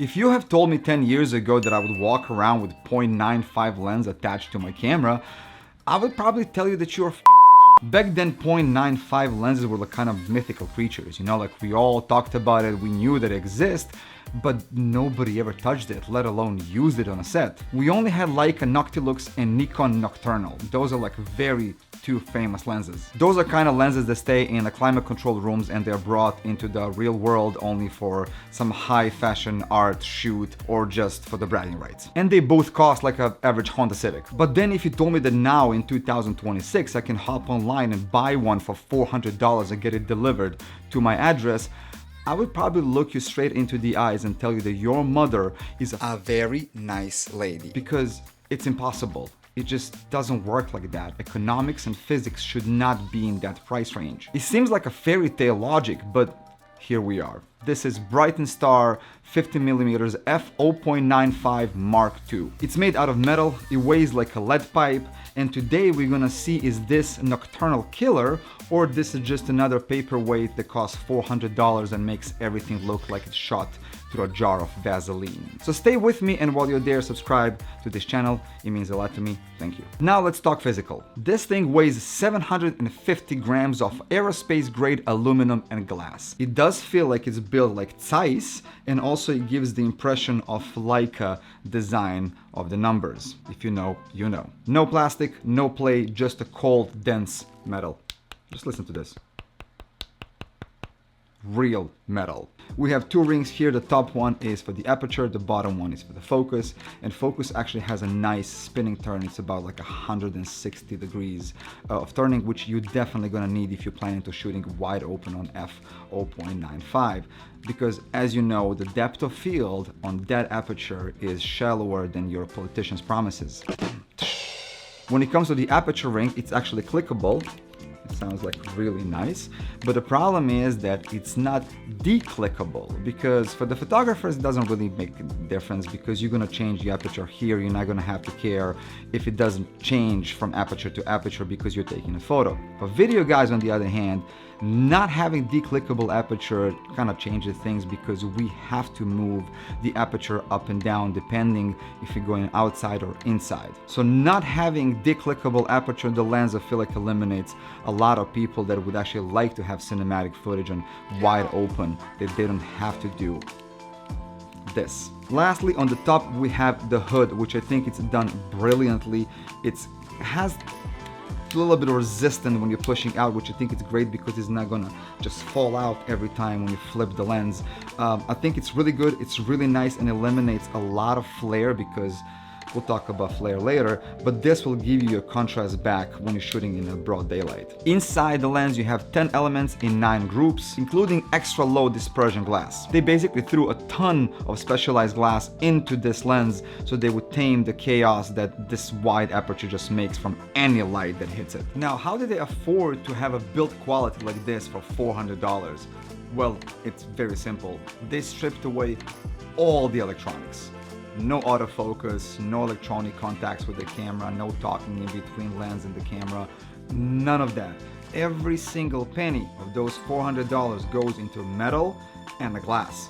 If you have told me 10 years ago that I would walk around with 0.95 lens attached to my camera, I would probably tell you that you're Back then, 0.95 lenses were like kind of mythical creatures, you know, like we all talked about it, we knew that it exists, but nobody ever touched it, let alone used it on a set. We only had Leica Noctilux and Nikon Nocturnal. Those are like very two famous lenses. Those are kind of lenses that stay in the climate controlled rooms and they're brought into the real world only for some high fashion art shoot or just for the bragging rights. And they both cost like an average Honda Civic. But then if you told me that now in 2026 I can hop online and buy one for $400 and get it delivered to my address, I would probably look you straight into the eyes and tell you that your mother is a very nice lady. Because it's impossible. It just doesn't work like that. Economics and physics should not be in that price range. It seems like a fairy tale logic, but here we are. This is Brightin Star 50mm f0.95 Mark II. It's made out of metal, it weighs like a lead pipe, and today we're gonna see is this nocturnal killer or this is just another paperweight that costs $400 and makes everything look like it's shot through a jar of Vaseline. So stay with me, and while you're there, subscribe to this channel. It means a lot to me. Thank you. Now let's talk physical. This thing weighs 750 grams of aerospace grade aluminum and glass. It does feel like it's built like Zeiss, and also it gives the impression of Leica design of the numbers. If you know, you know. No plastic, no play, just a cold, dense metal. Just listen to this. Real metal. We have two rings here. The top one is for the aperture, the bottom one is for the focus, and focus actually has a nice spinning turn. It's about like 160 degrees of turning, which you're definitely gonna need if you're planning to shooting wide open on f0.95, because as you know, the depth of field on that aperture is shallower than your politician's promises. When it comes to the aperture ring, it's actually clickable. It sounds like really nice, but the problem is that it's not declickable, because for the photographers it doesn't really make a difference, because you're gonna change the aperture here. You're not gonna have to care if it doesn't change from aperture to aperture because you're taking a photo. For video guys, on the other hand, not having declickable aperture kind of changes things, because we have to move the aperture up and down depending if you're going outside or inside. So not having declickable aperture in the lens, I feel like eliminates a lot of people that would actually like to have cinematic footage on wide open, that they don't have to do this. Lastly, on the top we have the hood, which I think it's done brilliantly. It has a little bit of resistance when you're pushing out, which I think it's great because it's not gonna just fall out every time when you flip the lens. I think it's really good, it's really nice, and eliminates a lot of flare, because we'll talk about flare later, but this will give you a contrast back when you're shooting in a broad daylight. Inside the lens you have 10 elements in 9 groups, including extra low dispersion glass. They basically threw a ton of specialized glass into this lens so they would tame the chaos that this wide aperture just makes from any light that hits it. Now, how did they afford to have a build quality like this for $400? Well, it's very simple. They stripped away all the electronics. No autofocus, no electronic contacts with the camera, no talking in between lens and the camera, none of that. Every single penny of those $400 goes into metal and the glass.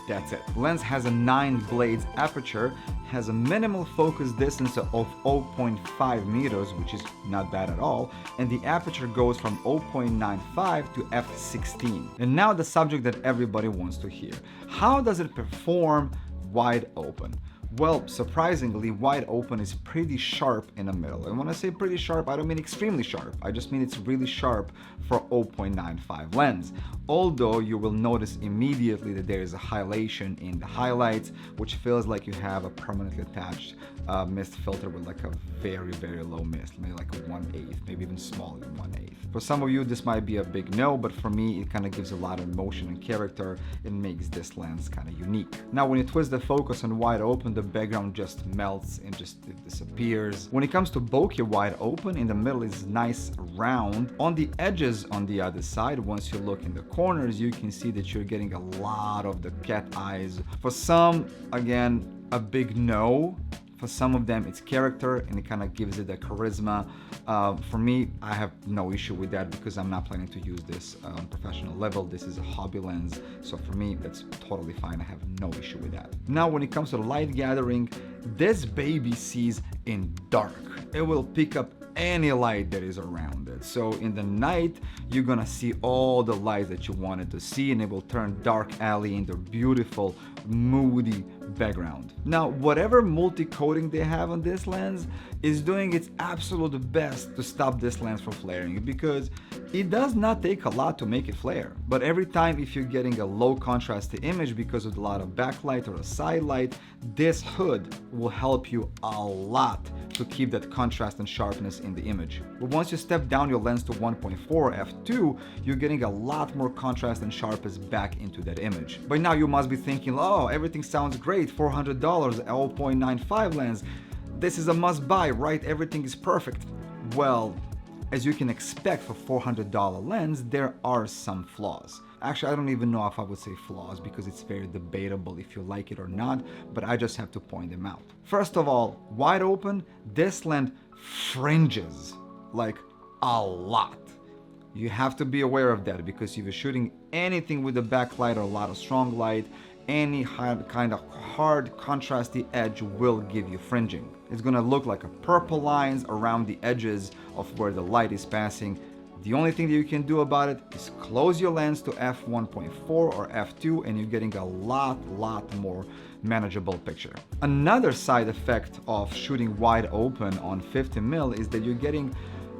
That's it. Lens has a 9 blades aperture, has a minimal focus distance of 0.5 meters, which is not bad at all, and the aperture goes from 0.95 to f16. And now the subject that everybody wants to hear. How does it perform wide open? Well, surprisingly, wide open is pretty sharp in the middle. And when I say pretty sharp, I don't mean extremely sharp. I just mean it's really sharp for 0.95 lens. Although you will notice immediately that there is a highlightation in the highlights, which feels like you have a permanently attached mist filter with like a very, very low mist, maybe like a 1/8, maybe even smaller than 1/8. For some of you, this might be a big no, but for me, it kind of gives a lot of motion and character. It makes this lens kind of unique. Now, when you twist the focus on wide open, the background just melts and just it disappears. When it comes to bokeh wide open, in the middle is nice round. On the edges on the other side, once you look in the corners, you can see that you're getting a lot of the cat eyes. For some, again, a big no. For some of them, it's character, and it kind of gives it the charisma. For me, I have no issue with that because I'm not planning to use this on professional level. This is a hobby lens, so for me, that's totally fine. I have no issue with that. Now, when it comes to light gathering, this baby sees in dark. It will pick up any light that is around it. So in the night, you're gonna see all the lights that you wanted to see, and it will turn dark alley into beautiful, moody background. Now, whatever multi-coating they have on this lens is doing its absolute best to stop this lens from flaring, because it does not take a lot to make it flare. But every time if you're getting a low contrast image because of a lot of backlight or a side light, this hood will help you a lot to keep that contrast and sharpness in the image. But once you step down your lens to 1.4 f2, you're getting a lot more contrast and sharpness back into that image. By now you must be thinking, oh, everything sounds great, $400, 0.95 lens. This is a must buy, right? Everything is perfect. Well, as you can expect for $400 lens, there are some flaws. Actually, I don't even know if I would say flaws because it's very debatable if you like it or not, but I just have to point them out. First of all, wide open, this lens fringes like a lot. You have to be aware of that because if you're shooting anything with a backlight or a lot of strong light, any kind of hard contrasty edge will give you fringing. It's gonna look like a purple lines around the edges of where the light is passing. The only thing that you can do about it is close your lens to f1.4 or f2 and you're getting a lot more manageable picture. Another side effect of shooting wide open on 50mm is that you're getting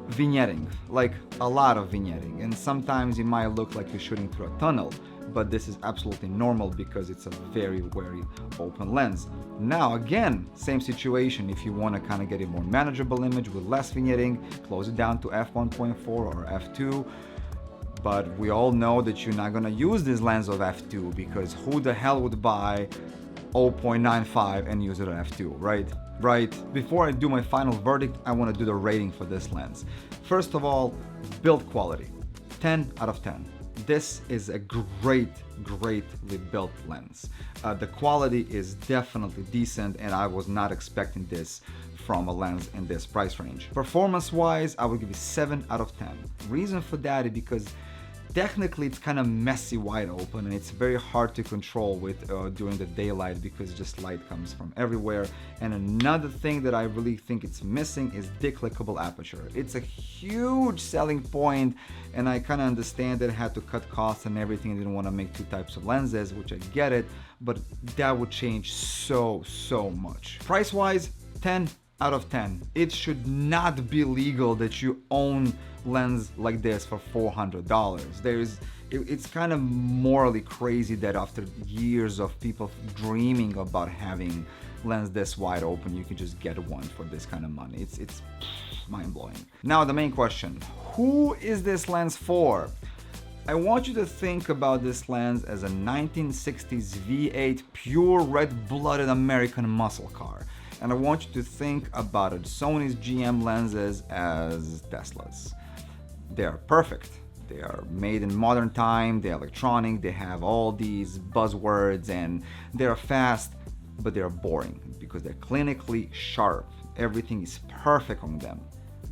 vignetting, like a lot of vignetting, and sometimes it might look like you're shooting through a tunnel, but this is absolutely normal because it's a very open lens. Now again, same situation. If you want to kind of get a more manageable image with less vignetting, close it down to f1.4 or f2. But we all know that you're not going to use this lens of f2 because who the hell would buy 0.95 and use it on f2, right? Before I do my final verdict, I want to do the rating for this lens. First of all, build quality, 10 out of 10. This is a greatly built lens. The quality is definitely decent and I was not expecting this from a lens in this price range. Performance wise, I would give it 7 out of 10. Reason for that is because technically it's kind of messy wide open and it's very hard to control with during the daylight because just light comes from everywhere. And another thing that I really think it's missing is declickable aperture. It's a huge selling point and I kind of understand that I had to cut costs and everything. I didn't want to make two types of lenses, which I get it, but that would change so much. Price wise, 10 out of 10. It should not be legal that you own lens like this for $400. It's kind of morally crazy that after years of people dreaming about having lens this wide open, you can just get one for this kind of money. It's mind-blowing. Now the main question, who is this lens for? I want you to think about this lens as a 1960s V8 pure red-blooded American muscle car. And I want you to think about it, Sony's GM lenses as Teslas. They are perfect. They are made in modern time, they're electronic, they have all these buzzwords and they're fast, but they're boring because they're clinically sharp. Everything is perfect on them.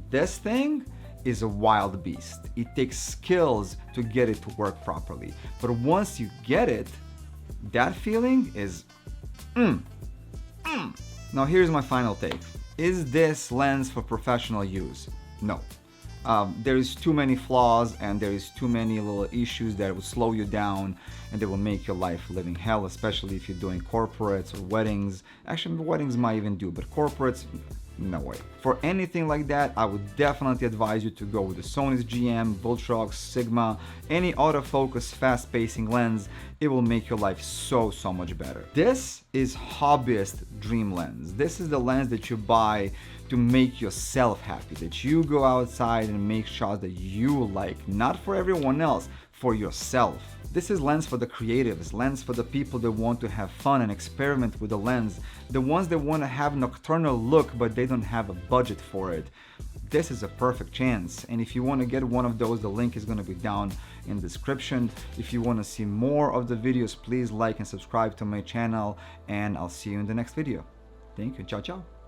This thing is a wild beast. It takes skills to get it to work properly. But once you get it, that feeling is Now here's my final take. Is this lens for professional use? No. There is too many flaws and there is too many little issues that will slow you down and they will make your life living hell, especially if you're doing corporates or weddings. Actually, weddings might even do, but corporates, no way. For anything like that, I would definitely advise you to go with the Sony's GM, Voltrox, Sigma, any autofocus fast pacing lens. It will make your life so much better. This is hobbyist dream lens. This is the lens that you buy to make yourself happy, that you go outside and make shots that you like, not for everyone else, for yourself. This is lens for the creatives, lens for the people that want to have fun and experiment with the lens, the ones that want to have nocturnal look but they don't have a budget for it. This is a perfect chance, and if you want to get one of those, the link is going to be down in the description. If you want to see more of the videos, please like and subscribe to my channel, and I'll see you in the next video. Thank you. Ciao, ciao.